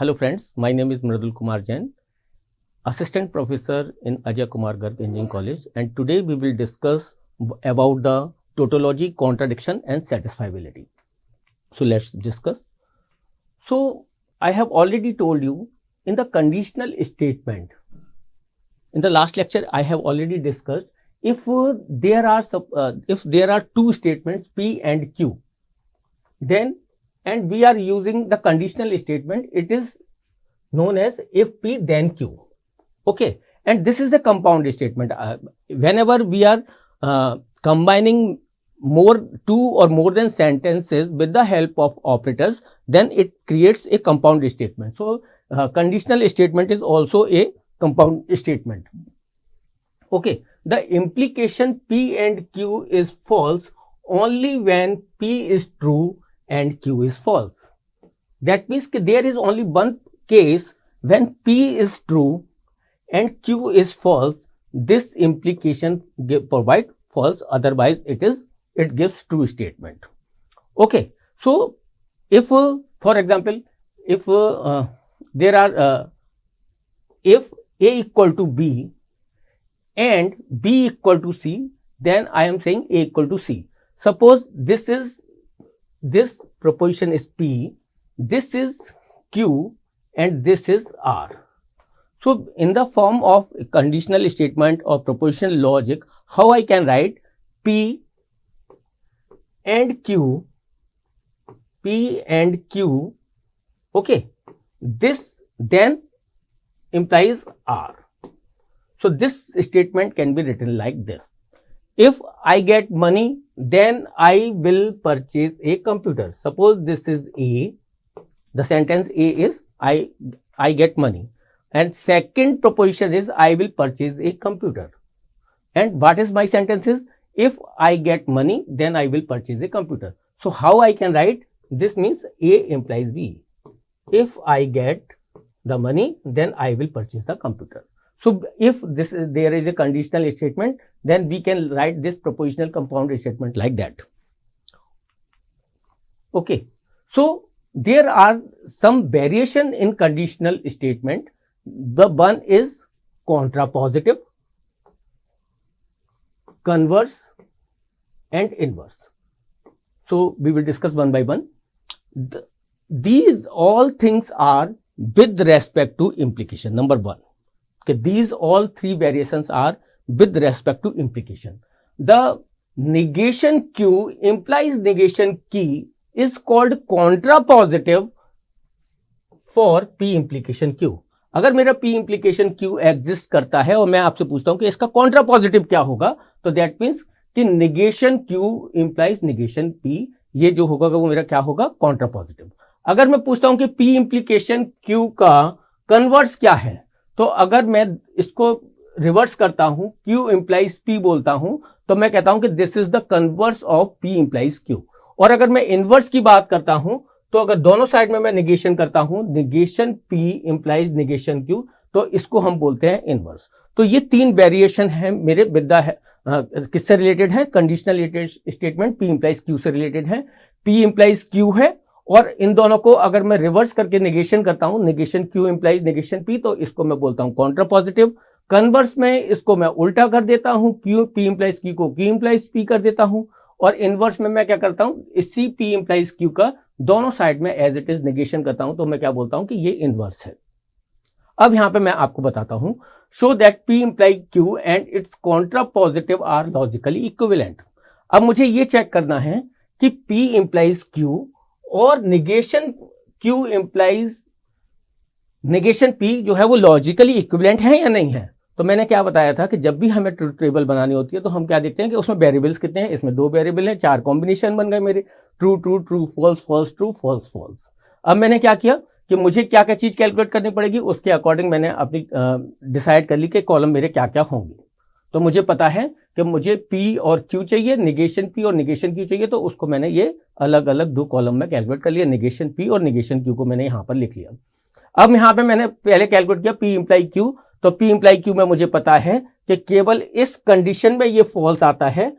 Hello friends, my name is Mridul Kumar Jain, Assistant Professor in Ajay Kumar Garg Engineering College, and today we will discuss about the tautology, contradiction and satisfiability. So let's discuss. So I have already told you in the conditional statement, in the last lecture I have already discussed if there are two statements P and Q, then and we are using the conditional statement, it is known as if P then Q. Okay, and this is a compound statement. Whenever we are combining two or more than sentences with the help of operators, then it creates a compound statement. So conditional statement is also a compound statement. Okay, the implication P and Q is false only when P is true and Q is false. That means there is only one case when P is true and Q is false. This implication provide false, otherwise it gives true statement. Okay, so if for example, if there are if A equal to B and B equal to C, then I am saying A equal to C. Suppose this proposition is P, this is Q and this is R. So in the form of conditional statement or propositional logic, how I can write P and Q, okay, this then implies R. So this statement can be written like this: if I get money, then I will purchase a computer. Suppose this is A, the sentence A is I get money, and second proposition is I will purchase a computer. And what is my sentence is, if I get money, then I will purchase a computer. So how I can write this? Means A implies B. If I get the money, then I will purchase the computer. So if there is a conditional statement, then we can write this propositional compound statement like that. Okay, so there are some variation in conditional statement. The one is contrapositive, converse and inverse. So we will discuss one by one. These all things are with respect to implication. Number one, okay, these all three variations are with respect to implication. The negation Q implies negation K is called contrapositive for P implication Q. अगर मेरा P implication Q exist करता है और मैं आपसे पूछता हूं कि इसका कॉन्ट्रापॉजिटिव क्या होगा, तो दैट मीन्स कि negation Q implies negation P, ये जो होगा वो मेरा क्या होगा, कॉन्ट्रापॉजिटिव. अगर मैं पूछता हूं कि P implication Q का कन्वर्स क्या है, तो अगर मैं इसको रिवर्स करता हूं, Q implies P बोलता हूं, तो मैं कहता हूं कि this is the converse of P implies Q. और अगर मैं इनवर्स की बात करता हूं, तो अगर दोनों साइड में मैं निगेशन करता हूं, negation P implies negation Q, तो इसको हम बोलते हैं इनवर्स. तो ये तीन वेरिएशन है मेरे विद्या है. किससे रिलेटेड है? Conditional statement P implies Q से रिलेटेड है. P इंप्लाइज Q है और इन दोनों को अगर मैं रिवर्स करके निगेशन करता हूं, negation Q implies negation P, तो इसको मैं बोलता हूं कॉन्ट्रापॉजिटिव. कन्वर्स में इसको मैं उल्टा कर देता हूं, P इंप्लाइज Q को Q इंप्लाइज P कर देता हूं. और इनवर्स में मैं क्या करता हूं, इसी P इंप्लाइज Q का दोनों साइड में एज इट इज निगेशन करता हूं, तो मैं क्या बोलता हूं कि ये इनवर्स है. अब यहां पे मैं आपको बताता हूं, show that P implies Q and its contrapositive are logically equivalent. अब मुझे ये चेक करना है कि P इंप्लाइज Q और negation Q implies negation P जो है वो लॉजिकली इक्विवेलेंट है या नहीं है. तो मैंने क्या बताया था कि जब भी हमें ट्रूथ टेबल बनानी होती है तो हम क्या देखते हैं कि उसमें वेरिएबल्स कितने हैं. इसमें 2 वेरिएबल हैं, 4 कॉम्बिनेशन बन गए मेरे, true true true false false true false false. अब मैंने क्या किया कि मुझे क्या क्या चीज कैलकुलेट करनी पड़ेगी, उसके अकॉर्डिंग मैंने अपनी डिसाइड कर ली कि कॉलम मेरे क्या क्या होंगे. तो मुझे पता है कि मुझे P और Q चाहिए, निगेशन P और निगेशन Q चाहिए, तो उसको मैंने ये अलग अलग 2 कॉलम में कैलकुलेट कर लिया. निगेशन P और निगेशन Q को मैंने यहाँ पर लिख लिया. अब यहाँ पे मैंने पहले कैलकुलेट किया P इंप्लाई Q, तो P इंप्लाई Q में मुझे पता है कि केवल इस कंडीशन में ये फॉल्स आता है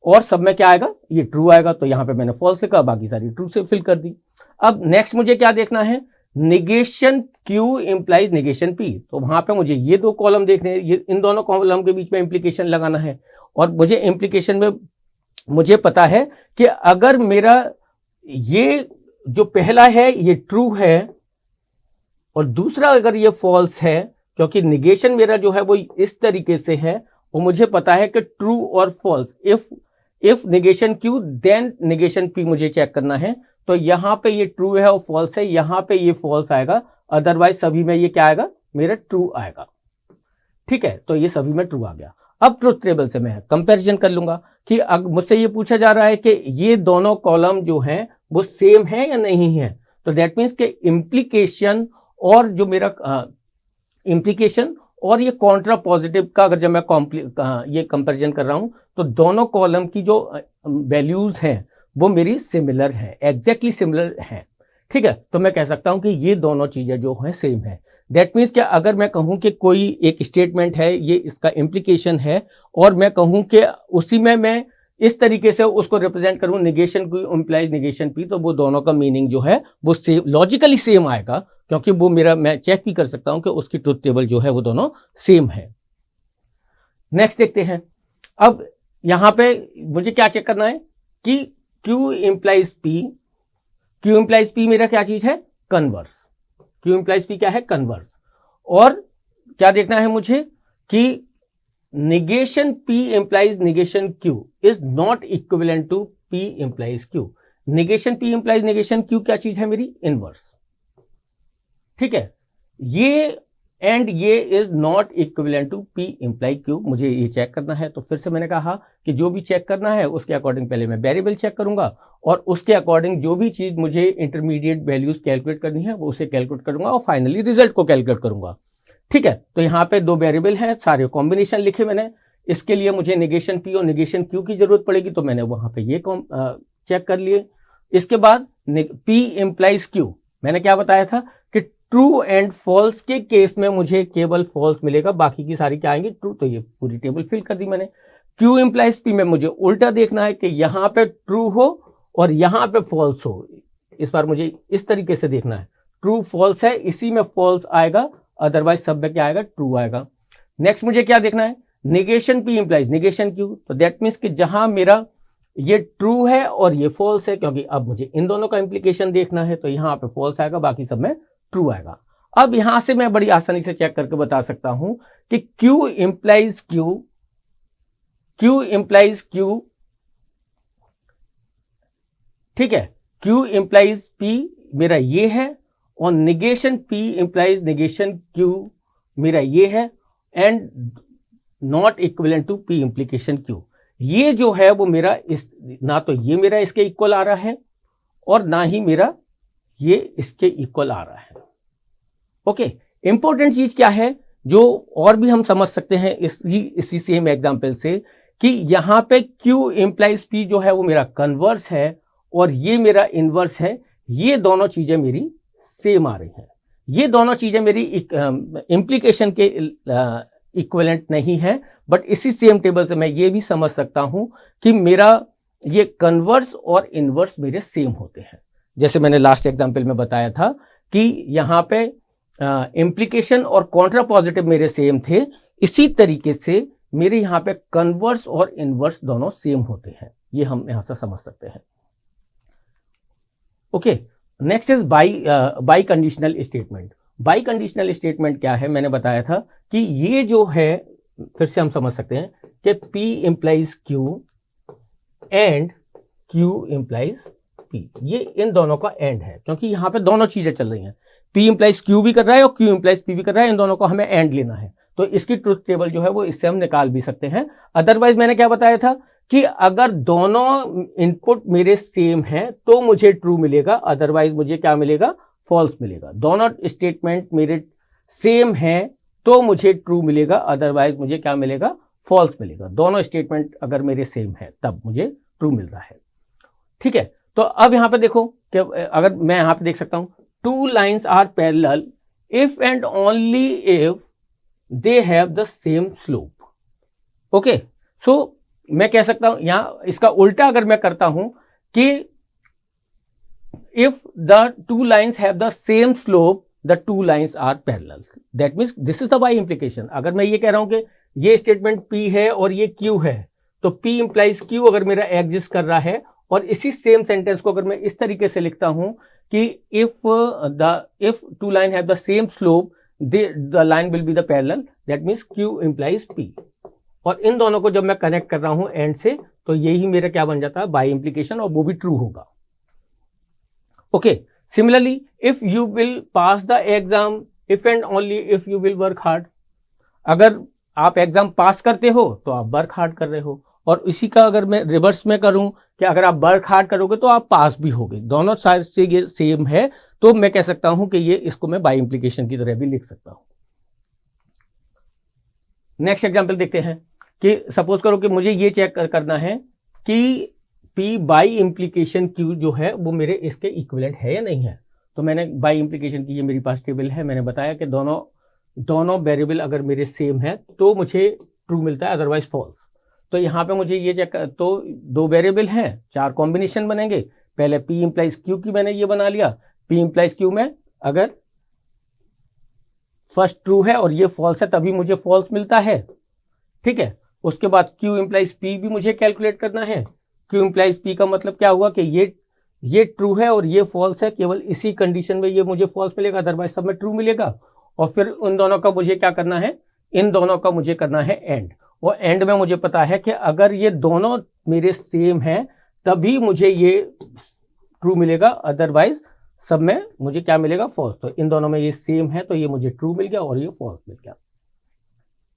और सब में क्या आएगा, ये ट्रू आएगा. तो यहाँ पे मैंने फॉल्स लिखा, बाकी सारी ट्रू से फिल कर दी. अब नेक्स्ट मुझे क्या देखना है, negation Q implies negation P। तो वहां पे मुझे ये दो कॉलम देखने हैं, ये इन दोनों कॉलम के बीच में इंप्लीकेशन लगाना है, और मुझे इंप्लीकेशन में मुझे पता है कि अगर मेरा ये जो पहला है ये ट्रू है और दूसरा अगर ये फॉल्स है, क्योंकि निगेशन मेरा जो है वो इस तरीके से है, और मुझे पता है कि ट्रू और false, if negation Q then negation P मुझे चेक करना है। तो यहां पे ये ट्रू है और फॉल्स है, यहां पे ये फॉल्स आएगा, अदरवाइज सभी में ये क्या आएगा, मेरा ट्रू आएगा। ठीक है, तो ये सभी में ट्रू आ गया। अब ट्रुथ टेबल से मैं कंपैरिजन कर लूंगा कि अगर मुझसे ये पूछा जा रहा है कि ये दोनों कॉलम जो हैं वो सेम है या नहीं है, तो दैट मीन्स के इम्प्लीकेशन और जो मेरा इम्प्लीकेशन और ये कॉन्ट्रा पॉजिटिव का अगर जब मैं ये कंपैरिजन कर रहा हूं, तो दोनों कॉलम की जो वैल्यूज हैं वो मेरी सिमिलर है, एग्जैक्टली सिमिलर है। ठीक है, तो मैं कह सकता हूं कि ये दोनों चीजें जो हैं सेम है। दैट मीन्स क्या, अगर मैं कहूं कि कोई एक स्टेटमेंट है, ये इसका इम्प्लीकेशन है, और मैं कहूं कि उसी में मैं इस तरीके से उसको रिप्रेजेंट करूं, negation Q implies negation P, तो वो दोनों का मीनिंग जो है वो सेम, लॉजिकली सेम आएगा, क्योंकि वो मेरा, मैं चेक भी कर सकता हूं कि उसकी ट्रुथ टेबल जो है वो दोनों सेम है। नेक्स्ट देखते हैं। अब यहां पे मुझे क्या चेक करना है कि Q implies P, Q implies P मेरा क्या चीज है, कन्वर्स। Q इंप्लाइज P क्या है, कन्वर्स। और क्या देखना है मुझे कि negation P implies negation Q is not equivalent to P implies Q। Negation P implies negation Q क्या चीज है, मेरी इनवर्स। ठीक है, ये एंड ये is not equivalent to P imply Q, मुझे ये चेक करना है। तो फिर से मैंने कहा कि जो भी चेक करना है उसके अकॉर्डिंग पहले मैं वेरिएबल चेक करूंगा, और उसके अकॉर्डिंग जो भी चीज मुझे इंटरमीडिएट वैल्यूज कैलकुलेट करनी है वो उसे कैलकुलेट करूंगा, और फाइनली रिजल्ट को कैलकुलेट करूंगा। ठीक है, तो यहाँ पे दो वेरिएबल हैं, सारे कॉम्बिनेशन लिखे मैंने। इसके लिए मुझे निगेशन P और निगेशन Q की जरूरत पड़ेगी, तो मैंने वहां पे ये चेक कर लिए। इसके बाद P इंप्लाइज Q, मैंने क्या बताया था कि ट्रू एंड फॉल्स के केस में मुझे केवल फॉल्स मिलेगा, बाकी की सारी क्या आएंगी, ट्रू। तो ये पूरी टेबल फिल कर दी मैंने। Q इंप्लाइज P में मुझे उल्टा देखना है कि यहां पे ट्रू हो और यहां पे फॉल्स हो। इस बार मुझे इस तरीके से देखना है, ट्रू फॉल्स है, इसी में फॉल्स आएगा, अदरवाइज सब में क्या आएगा, ट्रू आएगा। नेक्स्ट मुझे क्या देखना है, negation P implies negation Q। तो दैट मीन्स कि जहां मेरा ये ट्रू है और ये फॉल्स है, क्योंकि अब मुझे इन दोनों का इंप्लीकेशन देखना है, तो यहां पे फॉल्स आएगा, बाकी सब में ट्रू आएगा। अब यहां से मैं बड़ी आसानी से चेक करके बता सकता हूं कि Q implies Q, Q implies Q, ठीक है, Q इंप्लाइज P मेरा ये है, और negation P implies negation Q मेरा ये है, and not equivalent to P implication Q। ये जो है वो मेरा इस, ना तो ये मेरा इसके इक्वल आ रहा है और ना ही मेरा ये इसके इक्वल आ रहा है। ओके, इंपॉर्टेंट चीज क्या है जो और भी हम समझ सकते हैं इसी सेम एग्जांपल से, कि यहां पे Q इंप्लाइज P जो है वो मेरा कन्वर्स है और ये मेरा इनवर्स है। ये दोनों चीजें मेरी सेम आ रही हैं, ये दोनों चीजें मेरी इंप्लीकेशन के इक्विवेलेंट नहीं है, बट इसी सेम टेबल से मैं ये भी समझ सकता हूं कि मेरा ये कन्वर्स और इनवर्स मेरे सेम होते हैं। जैसे मैंने लास्ट एग्जांपल में बताया था कि यहां पे इंप्लीकेशन और कॉन्ट्रा पॉजिटिव मेरे सेम थे, इसी तरीके से मेरे यहां पे कन्वर्स और इनवर्स दोनों सेम होते हैं, ये हम यहां से समझ सकते हैं। Okay, next is by conditional statement. By conditional statement क्या है, मैंने बताया था कि ये जो है, फिर से हम समझ सकते हैं कि P implies Q and Q implies P, ये इन दोनों का एंड है, क्योंकि यहां पे दोनों चीजें चल रही हैं। P इंप्लाइज Q भी कर रहा है और Q इंप्लाइज P भी कर रहा है, इन दोनों को हमें एंड लेना है, तो इसकी ट्रुथ टेबल जो है वो इससे हम निकाल भी सकते हैं। अदरवाइज मैंने क्या बताया था कि अगर दोनों इनपुट मेरे सेम हैं तो मुझे ट्रू मिलेगा, अदरवाइज मुझे क्या मिलेगा, फॉल्स मिलेगा। दोनों स्टेटमेंट मेरे सेम हैं तो मुझे ट्रू मिलेगा, अदरवाइज मुझे क्या मिलेगा, फॉल्स मिलेगा। दोनों स्टेटमेंट अगर मेरे सेम है तब मुझे ट्रू मिल रहा है। ठीक है, तो अब यहां पे देखो कि अगर मैं यहां पे देख सकता हूं, two lines are parallel if and only if they have the same slope. Okay, so मैं कह सकता हूं, यहां इसका उल्टा अगर मैं करता हूं कि if the two lines have the same slope, the two lines are parallel. That means this is the by implication. अगर मैं ये कह रहा हूं कि ये स्टेटमेंट P है और ये Q है, तो P implies Q अगर मेरा एग्जिस्ट कर रहा है, और इसी सेम सेंटेंस को अगर मैं इस तरीके से लिखता हूं कि if two line have the same slope, the line will be the parallel, that means Q implies P. और इन दोनों को जब मैं कनेक्ट कर रहा हूं एंड से, तो यही मेरा क्या बन जाता है, बाय इंप्लीकेशन, और वो भी ट्रू होगा. Okay, similarly if you will pass the exam, if and only if you will work hard. अगर आप एग्जाम पास करते हो तो आप वर्क हार्ड कर रहे हो, और इसी का अगर मैं रिवर्स में करूं कि अगर आप वर्क हार्ड करोगे तो आप पास भी होगे, दोनों साइड से ये सेम है, तो मैं कह सकता हूं कि ये इसको मैं बाय इंप्लीकेशन की तरह भी लिख सकता हूं. नेक्स्ट एग्जांपल देखते हैं कि सपोज करो कि मुझे ये चेक करना है कि P बाई इंप्लीकेशन Q जो है वो मेरे इसके इक्विवेलेंट है या नहीं है. तो मैंने बाई इंप्लीकेशन की ये मेरी पास टेबल है, मैंने बताया कि दोनों वेरिएबल अगर मेरे सेम है तो मुझे ट्रू मिलता है, अदरवाइज फॉल्स. तो यहाँ पे मुझे ये चेक, तो दो वेरिएबल हैं, 4 कॉम्बिनेशन बनेंगे. पहले P इंप्लाइज Q की मैंने ये बना लिया. P इंप्लाइज Q में अगर फर्स्ट ट्रू है और ये फॉल्स है तभी मुझे फॉल्स मिलता है. ठीक है, उसके बाद Q इंप्लाइज P भी मुझे कैलकुलेट करना है. Q इंप्लाइज P का मतलब क्या हुआ कि ये ट्रू है और ये फॉल्स है, केवल इसी कंडीशन में ये मुझे फॉल्स मिलेगा, अदरवाइज सब में ट्रू मिलेगा. और फिर उन दोनों का मुझे क्या करना है, इन दोनों का मुझे करना है एंड. और एंड में मुझे पता है कि अगर ये दोनों मेरे सेम हैं तभी मुझे ये ट्रू मिलेगा, अदरवाइज सब में मुझे क्या मिलेगा, फॉल्स. तो इन दोनों में ये सेम है तो ये मुझे ट्रू मिल गया और ये फॉल्स मिल गया.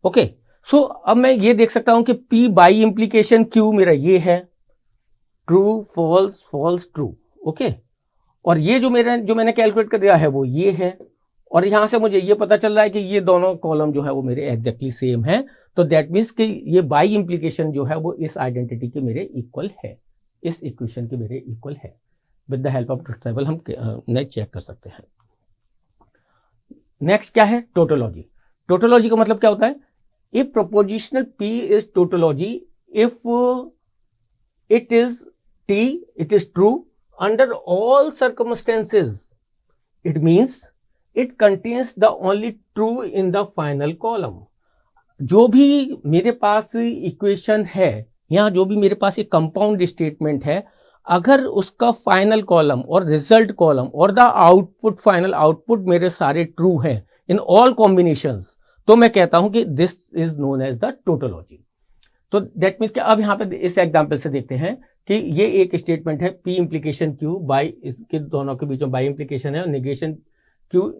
ओके, सो अब मैं ये देख सकता हूं कि P बाई इंप्लीकेशन Q मेरा ये है, true false false true. Okay, और ये जो मैंने कैलकुलेट कर दिया है वो ये है, और यहां से मुझे ये पता चल रहा है कि ये दोनों कॉलम जो है वो मेरे एग्जैक्टली सेम है. तो दैट मीन्स कि ये बाई इंप्लीकेशन जो है वो इस आइडेंटिटी के मेरे इक्वल है, इस इक्वेशन के मेरे इक्वल है. With the help of truth table हम नेक्स्ट चेक कर सकते हैं. नेक्स्ट क्या है, टोटोलॉजी. टोटोलॉजी का मतलब क्या होता है, if prepositional P is tautology if it is T, it is true under all circumstances. It means it contains the only true in the final column. जो भी मेरे पास इक्वेशन है या जो भी मेरे पास एक कंपाउंड स्टेटमेंट है, अगर उसका फाइनल कॉलम और रिजल्ट कॉलम और द आउटपुट, फाइनल आउटपुट मेरे सारे ट्रू हैं इन ऑल कॉम्बिनेशंस, तो मैं कहता हूं कि this is known as the tautology. तो दैट मीन्स कि अब यहाँ पे इस एग्जाम्पल से देखते हैं कि ये एक स्टेटमेंट है P इंप्लीकेशन Q बाई, इसके दोनों के बीच में बाई इंप्लीकेशन है, और negation Q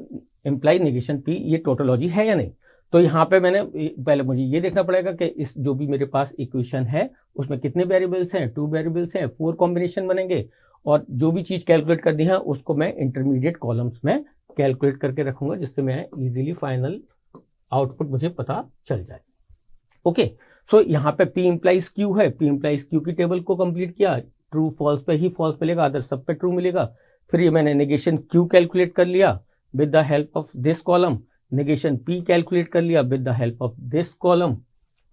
imply negation P, ये टोटोलॉजी है या नहीं. तो यहाँ पे मैंने पहले मुझे ये देखना पड़ेगा कि इस जो भी मेरे पास इक्वेशन है उसमें कितने वेरिएबल्स हैं, 2 वेरिएबल्स हैं, 4 कॉम्बिनेशन बनेंगे, और जो भी चीज कैलकुलेट करनी है उसको मैं इंटरमीडिएट कॉलम्स में कैलकुलेट करके रखूंगा, जिससे मैं इजीली फाइनल आउटपुट मुझे पता चल जाए. ओके, सो यहाँ पे P इंप्लाइज Q है, P इंप्लाइज Q की टेबल को कंप्लीट किया, ट्रू फॉल्स पे ही फॉल्स मिलेगा, अदर सब पे ट्रू मिलेगा. फिर ये मैंने नेगेशन Q कैलकुलेट कर लिया with the help of this column, negation P calculate कर लिया with the help of this column.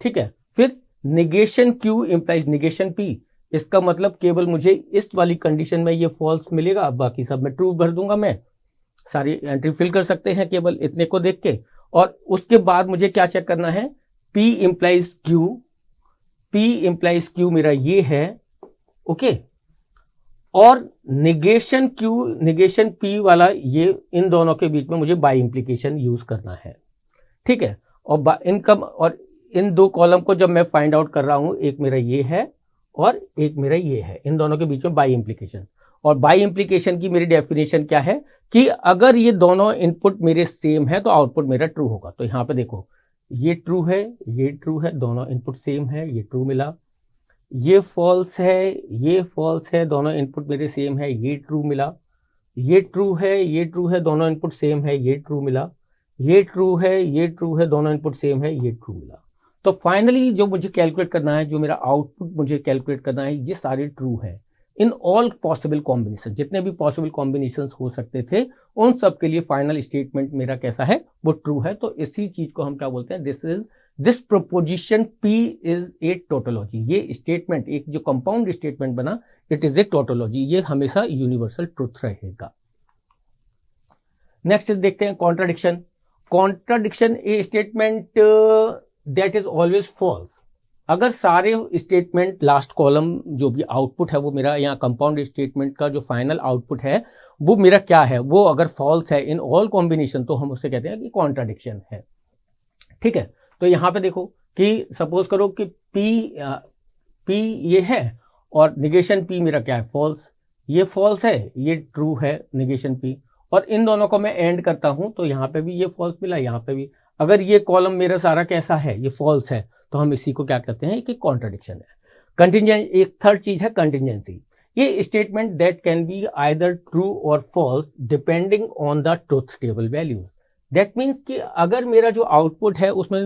ठीक है, फिर negation Q implies negation P, इसका मतलब केवल मुझे इस वाली कंडीशन में ये फॉल्स मिलेगा, बाकी सब में ट्रू भर दूंगा. मैं सारी एंट्री फिल कर सकते हैं केवल इतने को देख के. और उसके बाद मुझे क्या चेक करना है, P implies Q, P implies Q मेरा ये है. ओके, और नेगेशन Q नेगेशन P वाला ये, इन दोनों के बीच में मुझे बाई इंप्लीकेशन यूज करना है. ठीक है, और इनकम और इन दो कॉलम को जब मैं फाइंड आउट कर रहा हूं, एक मेरा ये है और एक मेरा ये है, इन दोनों के बीच में बाई इंप्लीकेशन. और बाई इंप्लीकेशन की मेरी डेफिनेशन क्या है कि अगर ये दोनों इनपुट मेरे सेम है तो आउटपुट मेरा ट्रू होगा. तो यहां पे देखो, ये ट्रू है, ये ट्रू है, दोनों इनपुट सेम है, ये ट्रू मिला. ये फॉल्स है, ये फॉल्स है, दोनों इनपुट मेरे सेम है, ये ट्रू मिला. ये ट्रू है, ये ट्रू है, दोनों इनपुट सेम है, ये ट्रू मिला. ये ट्रू है, ये ट्रू है, दोनों इनपुट सेम है, ये ट्रू मिला. तो फाइनली जो मुझे कैलकुलेट करना है, जो मेरा आउटपुट मुझे कैलकुलेट करना है, ये सारे ट्रू है इन ऑल पॉसिबल कॉम्बिनेशन. जितने भी पॉसिबल कॉम्बिनेशंस हो सकते थे उन सब के लिए फाइनल स्टेटमेंट मेरा कैसा है, वो ट्रू है. तो इसी चीज को हम क्या बोलते हैं, this is this proposition P is a tautology. ये स्टेटमेंट, एक जो कंपाउंड स्टेटमेंट बना, इट इज ए टोटोलॉजी। ये हमेशा यूनिवर्सल ट्रुथ रहेगा। नेक्स्ट देखते हैं contradiction. Contradiction a statement that is always false. अगर सारे स्टेटमेंट, लास्ट कॉलम जो भी आउटपुट है वो मेरा, यहाँ कंपाउंड स्टेटमेंट का जो फाइनल आउटपुट है वो मेरा क्या है, वो अगर फॉल्स है इन ऑल कॉम्बिनेशन, तो हम उसे कहते हैं कि कॉन्ट्राडिक्शन है। ठीक है, तो यहाँ पे देखो कि सपोज करो कि P ये है और निगेशन P मेरा क्या है, फॉल्स। ये फॉल्स है, ये ट्रू है निगेशन P, और इन दोनों को मैं एंड करता हूं तो यहाँ पे भी ये फॉल्स मिला, यहाँ पे भी। अगर ये कॉलम मेरा सारा कैसा है, ये फॉल्स है, तो हम इसी को क्या कहते हैं कि कॉन्ट्राडिक्शन है। कंटिंजेंसी, एक थर्ड चीज है कंटिंजेंसी। ये statement that can be either true और false depending on the truth table values. That means कि अगर मेरा जो आउटपुट है उसमें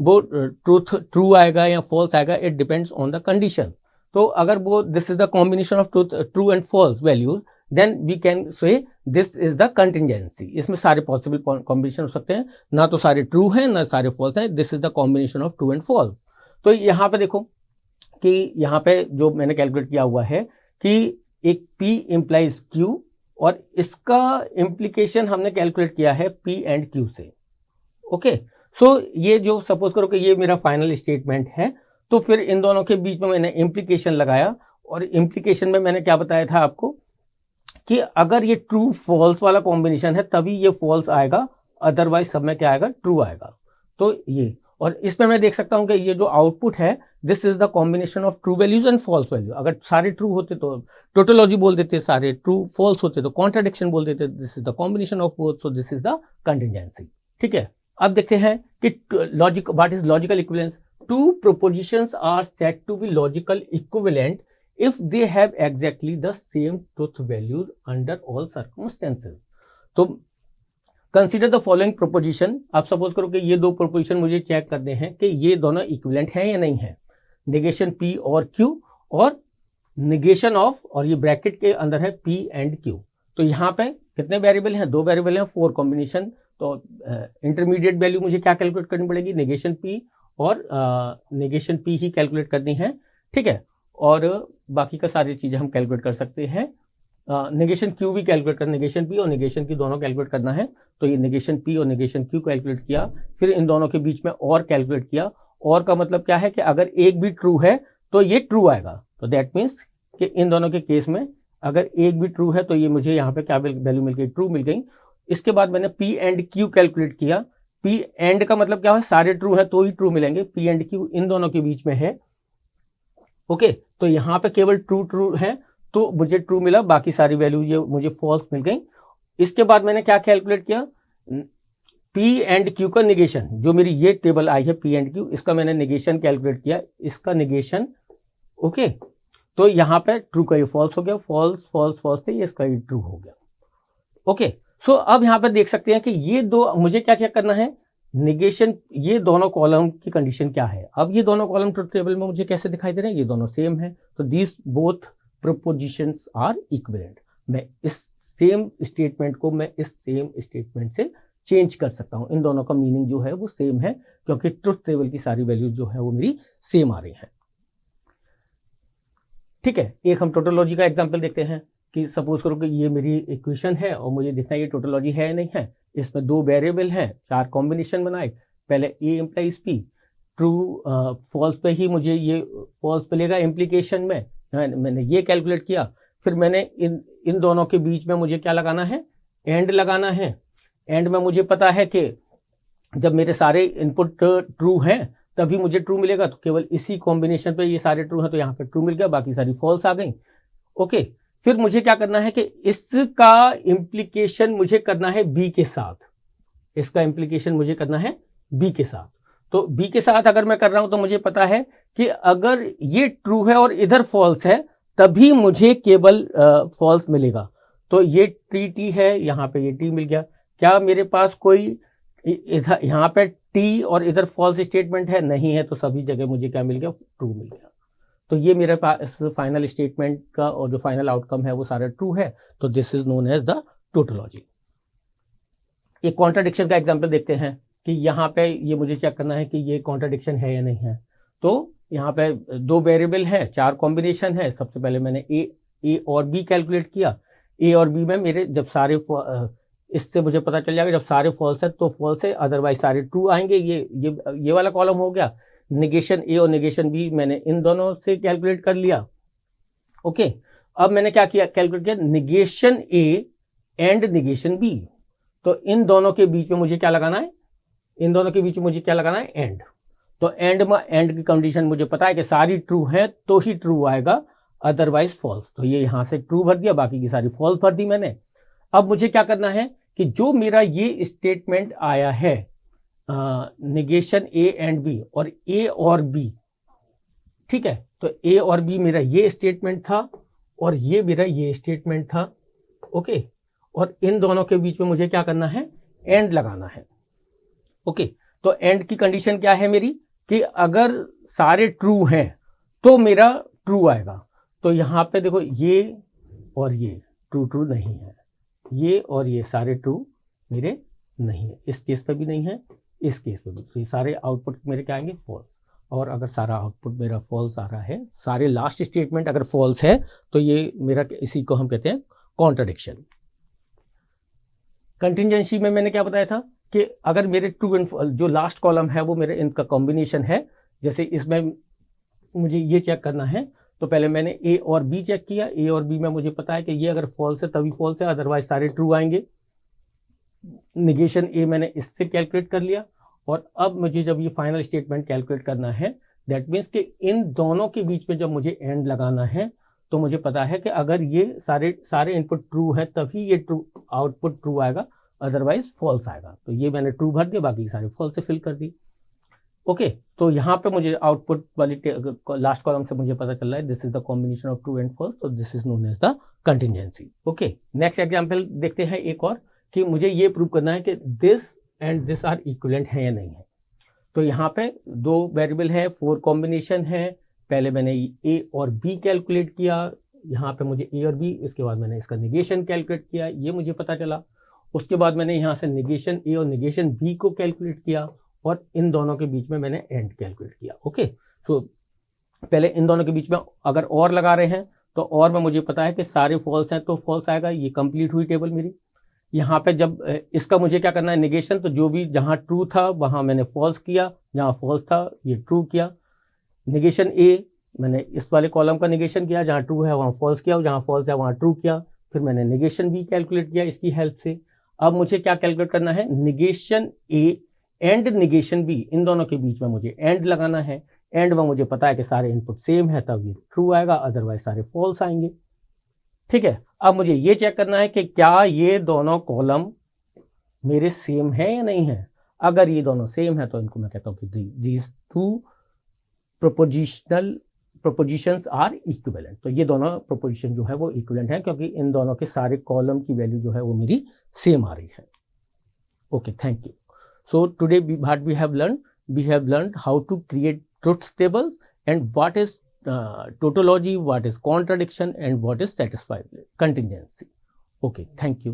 वो ट्रू आएगा या फॉल्स आएगा, it depends on the condition. तो अगर वो this is the combination of true and false values, then we can say this is the contingency. इसमें सारे पॉसिबल कॉम्बिनेशन हो सकते हैं, ना तो सारे ट्रू हैं ना सारे फॉल्स हैं, this is the combination of true and false. तो यहाँ पे देखो कि यहाँ पे जो मैंने कैलकुलेट किया हुआ है कि एक P इंप्लाइज Q, और इसका इम्प्लीकेशन हमने कैलकुलेट किया है P एंड Q से। ओके, सो ये जो सपोज करो कि ये मेरा फाइनल स्टेटमेंट है, तो फिर इन दोनों के बीच में मैंने इम्प्लीकेशन लगाया, और इम्प्लीकेशन में मैंने क्या बताया था आपको कि अगर ये ट्रू फॉल्स वाला कॉम्बिनेशन है तभी ये फॉल्स आएगा, अदरवाइज सब में क्या आएगा, ट्रू आएगा। तो ये, और इसमें मैं देख सकता हूं कि ये जो आउटपुट है, this is the combination of true values and false value. अगर सारे ट्रू होते तो टोटोलॉजी बोल देते, सारे ट्रू फॉल्स होते तो कॉन्ट्राडिक्शन बोल देते। This is the combination of both, so this is the contingency. ठीक है, अब देखते हैं कि logic, what is logical equivalence. Two propositions are said to be logical equivalent if they have exactly the same truth values under all circumstances। तो consider the following proposition. आप suppose करो कि ये दो प्रोपोजिशन मुझे चेक करने हैं कि ये दोनों इक्विवेलेंट हैं या नहीं है। निगेशन P और Q, और निगेशन ऑफ, और ये ब्रैकेट के अंदर है P एंड Q। तो यहाँ पे कितने वेरिएबल हैं, दो वेरिएबल हैं, 4 कॉम्बिनेशन। तो इंटरमीडिएट वैल्यू मुझे क्या कैलकुलेट करनी पड़ेगी, निगेशन P और निगेशन P ही कैलकुलेट करनी है। ठीक है, और बाकी का सारी चीजें हम कैलकुलेट कर सकते हैं। नेगेशन Q भी कैलकुलेट करना, नेगेशन P और नेगेशन Q दोनों कैलकुलेट करना है। तो ये नेगेशन P और नेगेशन Q कैलकुलेट किया, फिर इन दोनों के बीच में और कैलकुलेट किया। और का मतलब क्या है कि अगर एक भी ट्रू है तो ये ट्रू आएगा। तो दैट मीन्स कि इन दोनों के केस में अगर एक भी ट्रू है तो ये मुझे यहाँ पे क्या वैल्यू मिल गई, ट्रू मिल गई। इसके बाद मैंने P एंड Q कैलकुलेट किया। P एंड का मतलब क्या है, सारे ट्रू है तो ही ट्रू मिलेंगे। P एंड Q इन दोनों के बीच में है। ओके, तो यहाँ पे केवल ट्रू है तो मुझे ट्रू मिला, बाकी सारी वैल्यूज मुझे फॉल्स मिल गई। इसके बाद मैंने क्या कैलकुलेट किया, P एंड Q का निगेशन, जो मेरी ये टेबल आई है P एंड Q, इसका मैंने निगेशन कैलकुलेट किया, इसका निगेशन। ओके, तो यहाँ पे ट्रू का ये फॉल्स हो गया, फॉल्स फॉल्स फॉल्स थे, ये इसका ये ट्रू हो गया। ओके, सो अब यहाँ पे देख सकते हैं कि ये दो, मुझे क्या चेक करना है, निगेशन, ये दोनों कॉलम की कंडीशन क्या है। अब ये दोनों कॉलम ट्रुथ टेबल में मुझे कैसे दिखाई दे रहे हैं, ये दोनों सेम है। तो these both propositions are equivalent. मैं इस सेम स्टेटमेंट को मैं इस सेम स्टेटमेंट से चेंज कर सकता हूं। इन दोनों का मीनिंग जो है वो सेम है, क्योंकि ट्रुथ टेबल की सारी वैल्यूज जो है वो मेरी सेम आ रही है। ठीक है, एक हम टोटोलॉजी का एग्जाम्पल देखते हैं कि सपोज करो कि ये मेरी इक्वेशन है और मुझे देखना है ये टोटोलॉजी है या नहीं है। इसमें दो वेरिएबल हैं, 4 कॉम्बिनेशन बनाए। पहले A implies P, true false पे ही मुझे ये फॉल्स मिलेगा इम्प्लीकेशन में, मैंने ये कैलकुलेट किया। फिर मैंने इन दोनों के बीच में मुझे क्या लगाना है, एंड लगाना है। एंड में मुझे पता है कि जब मेरे सारे इनपुट ट्रू हैं तभी मुझे ट्रू मिलेगा, तो केवल इसी कॉम्बिनेशन पे ये सारे ट्रू हैं, तो यहाँ पे ट्रू मिल गया, बाकी सारी फॉल्स आ गई। ओके, फिर मुझे क्या करना है कि इसका इम्प्लीकेशन मुझे करना है B के साथ, इसका इम्प्लीकेशन मुझे करना है B के साथ। तो B के साथ अगर मैं कर रहा हूं तो मुझे पता है कि अगर ये ट्रू है और इधर फॉल्स है तभी मुझे केवल फॉल्स मिलेगा। तो ये T है, यहाँ पे ये T मिल गया। क्या मेरे पास कोई इधर यहाँ पे T और इधर फॉल्स स्टेटमेंट है, नहीं है, तो सभी जगह मुझे क्या मिल गया, ट्रू मिल गया। तो ये मेरे पास फाइनल स्टेटमेंट का और जो फाइनल आउटकम है वो सारा ट्रू है। तो this is known as the tautology. एक कॉन्ट्राडिक्शन का एग्जांपल देखते हैं कि यहाँ पे ये मुझे चेक करना है कि ये कॉन्ट्राडिक्शन है या नहीं है। तो यहाँ पे 2 वेरिएबल है, 4 कॉम्बिनेशन है। सबसे पहले मैंने ए और बी कैलकुलेट किया। ए और बी में मेरे जब सारे इससे मुझे पता चल जाएगा जब सारे फॉल्स है तो फॉल्स है, अदरवाइज सारे ट्रू आएंगे। ये वाला कॉलम हो गया। नेगेशन ए और नेगेशन बी मैंने इन दोनों से कैलकुलेट कर लिया। ओके, अब मैंने क्या किया, कैलकुलेट किया negation A and negation B. तो इन दोनों के बीच में मुझे क्या लगाना है, इन दोनों के बीच में मुझे क्या लगाना है, एंड। तो एंड में एंड की कंडीशन मुझे पता है कि सारी ट्रू है तो ही ट्रू आएगा, अदरवाइज फॉल्स। तो ये यहां से ट्रू भर दिया, बाकी की सारी फॉल्स भर दी मैंने। अब मुझे क्या करना है कि जो मेरा ये स्टेटमेंट आया है नेगेशन ए एंड बी और ए और बी, ठीक है, तो ए और बी मेरा ये स्टेटमेंट था और ये मेरा ये स्टेटमेंट था। ओके, और इन दोनों के बीच में मुझे क्या करना है, एंड लगाना है। ओके, तो एंड की कंडीशन क्या है मेरी कि अगर सारे ट्रू हैं तो मेरा ट्रू आएगा। तो यहां पे देखो ये और ये ट्रू नहीं है, ये और ये सारे ट्रू मेरे नहीं है, इस केस पे भी नहीं है, इस केस पे भी। तो ये सारे आउटपुट मेरे क्या आएंगे, फॉल्स। और अगर सारा आउटपुट मेरा फॉल्स आ रहा है, सारे लास्ट स्टेटमेंट अगर फॉल्स है तो ये मेरा, इसी को हम कहते हैं कॉन्ट्रडिक्शन। कंटिजेंसी में मैंने क्या बताया था कि अगर मेरे ट्रू एंड जो लास्ट कॉलम है वो मेरे इनका कॉम्बिनेशन है, जैसे इसमें मुझे ये चेक करना है तो पहले मैंने ए और बी चेक किया। ए और बी में मुझे पता है कि ये अगर फॉल्स है तभी फॉल्स है, अदरवाइज सारे ट्रू आएंगे। नेगेशन ए मैंने इससे कैलकुलेट कर लिया। और अब मुझे जब ये फाइनल स्टेटमेंट कैलकुलेट करना है, दैट मीन्स कि इन दोनों के बीच में जब मुझे एंड लगाना है तो मुझे पता है कि अगर ये सारे इनपुट ट्रू है तभी ये ट्रू आउटपुट ट्रू आएगा, अदरवाइज फॉल्स आएगा। तो ये मैंने ट्रू भर दिया, बाकी सारे फॉल्स से फिल कर दी। ओके, तो यहाँ पे मुझे आउटपुट वाली लास्ट कॉलम से मुझे पता चल रहा है this is the combination of true and false, तो this is known as the contingency. Okay, next example देखते हैं एक और, कि मुझे ये प्रूव करना है कि this and this are equivalent है या नहीं है। तो यहाँ पे 2 वेरिएबल है, 4 कॉम्बिनेशन है। पहले मैंने ए और बी कैलकुलेट किया, यहाँ पे मुझे ए और बी, इसके बाद मैंने इसका नेगेशन कैलकुलेट किया, ये मुझे पता चला। उसके बाद मैंने यहाँ से नेगेशन ए और नेगेशन बी को कैलकुलेट किया और इन दोनों के बीच में मैंने एंड कैलकुलेट किया। ओके, तो पहले इन दोनों के बीच में अगर और लगा रहे हैं तो और में मुझे पता है कि सारे फॉल्स हैं तो फॉल्स आएगा। ये कंप्लीट हुई टेबल मेरी। यहाँ पे जब इसका मुझे क्या करना है, नेगेशन, तो जो भी जहाँ ट्रू था वहाँ मैंने फॉल्स किया, जहाँ फॉल्स था ये ट्रू किया। नेगेशन ए मैंने इस वाले कॉलम का नेगेशन किया, जहाँ ट्रू है वहाँ फॉल्स किया, जहाँ फॉल्स है वहाँ ट्रू किया। फिर मैंने नेगेशन बी कैलकुलेट किया इसकी हेल्प से। अब मुझे क्या कैलकुलेट करना है, negation A and negation B, इन दोनों के बीच में मुझे एंड लगाना है। एंड में मुझे पता है कि सारे इनपुट सेम है तब ये ट्रू आएगा, अदरवाइज सारे फॉल्स आएंगे। ठीक है, अब मुझे ये चेक करना है कि क्या ये दोनों कॉलम मेरे सेम है या नहीं है। अगर ये दोनों सेम है तो इनको मैं कहता हूँ कि these two propositions are equivalent. तो ये दोनों प्रोपोजिशन जो है वो इक्विवेलेंट है, क्योंकि इन दोनों के सारे कॉलम की वैल्यू जो है वो मेरी सेम आ रही है। Okay, thank you. So today what we have learned how to create truth tables and what is tautology, what is contradiction and what is satisfied contingency. Okay, thank you.